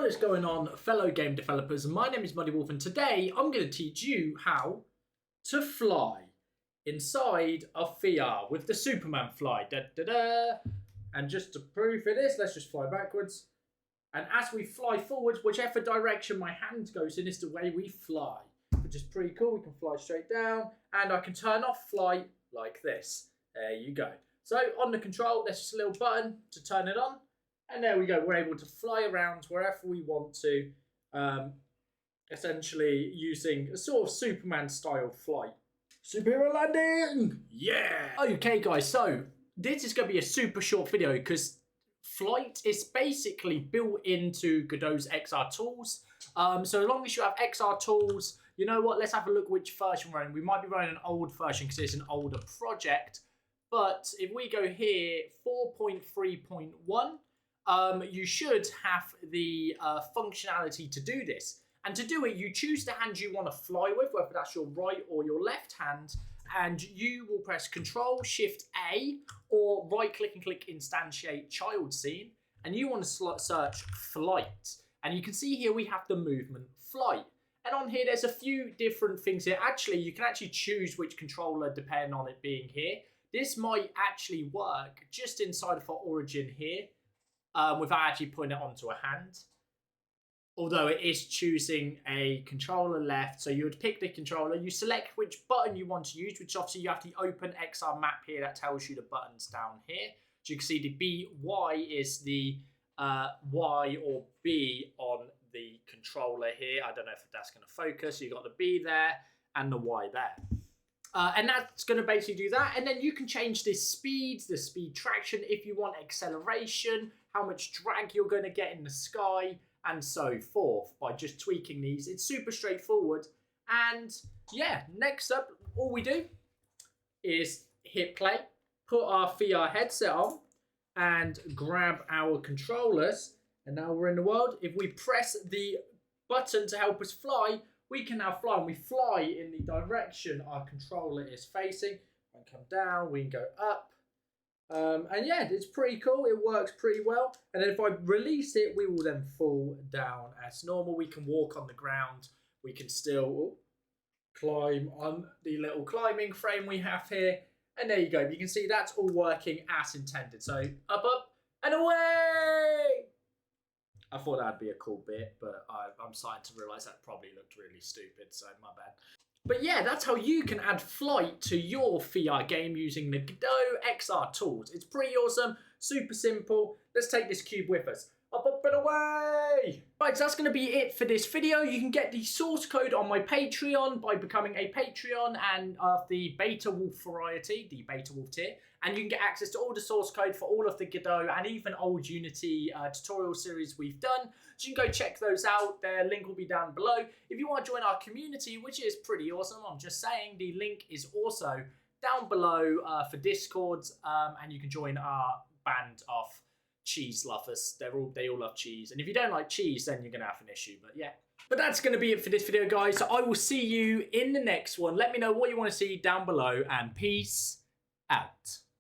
What is going on, fellow game developers? My name is Muddy Wolf, and today I'm going to teach you how to fly inside of VR with the Superman fly. Da, da, da. And just to prove for this, let's just fly backwards. And as we fly forwards, whichever direction my hand goes in is the way we fly, which is pretty cool. We can fly straight down, and I can turn off flight like this. There you go. So on the control, there's just a little button to turn it on. And there we go. We're able to fly around wherever we want to, essentially using a sort of Superman-style flight. Superhero landing! Yeah! Okay, guys, so this is going to be a super short video because flight is basically built into Godot's XR tools. So as long as you have XR tools, you know what? Let's have a look which version we're running. We might be running an old version because it's an older project. But if we go here, 4.3.1, you should have the functionality to do this. And to do it, you choose the hand you want to fly with, whether that's your right or your left hand, and you will press Control Shift A or right click and click Instantiate Child Scene, and you want to search Flight. And you can see here we have the movement Flight. And on here, there's a few different things here. Actually, you can actually choose which controller depending on it being here. This might actually work just inside of our origin here. Without actually putting it onto a hand. Although it is choosing a controller left. So you would pick the controller, you select which button you want to use, which obviously you have the open XR map here that tells you the buttons down here. So you can see the B, Y is the Y or B on the controller here. I don't know if that's going to focus. So you've got the B there and the Y there. And that's going to basically do that. And then you can change the speed traction, if you want acceleration, how much drag you're going to get in the sky, and so forth by just tweaking these. It's super straightforward. And yeah, next up, all we do is hit play, put our VR headset on, and grab our controllers. And now we're in the world. If we press the button to help us fly, we can now fly, and we fly in the direction our controller is facing. We can come down, we can go up. And yeah, it's pretty cool. It works pretty well. And then if I release it, we will then fall down as normal. We can walk on the ground. We can still climb on the little climbing frame we have here. And there you go. You can see that's all working as intended. So up, and away! I thought that'd be a cool bit, but I'm starting to realise that probably looked really stupid, so my bad. But yeah, that's how you can add flight to your VR game using the Godot XR tools. It's pretty awesome, super simple. Let's take this cube with us. Up and away! Right, so that's going to be it for this video. You can get the source code on my Patreon by becoming a Patreon and the Beta Wolf variety, the Beta Wolf tier. And you can get access to all the source code for all of the Godot and even old Unity tutorial series we've done. So you can go check those out. Their link will be down below. If you want to join our community, which is pretty awesome, I'm just saying, the link is also down below for Discords. And you can join our band of cheese lovers. They all love cheese. And if you don't like cheese, then you're going to have an issue. But yeah. But that's going to be it for this video, guys. So I will see you in the next one. Let me know what you want to see down below. And peace out.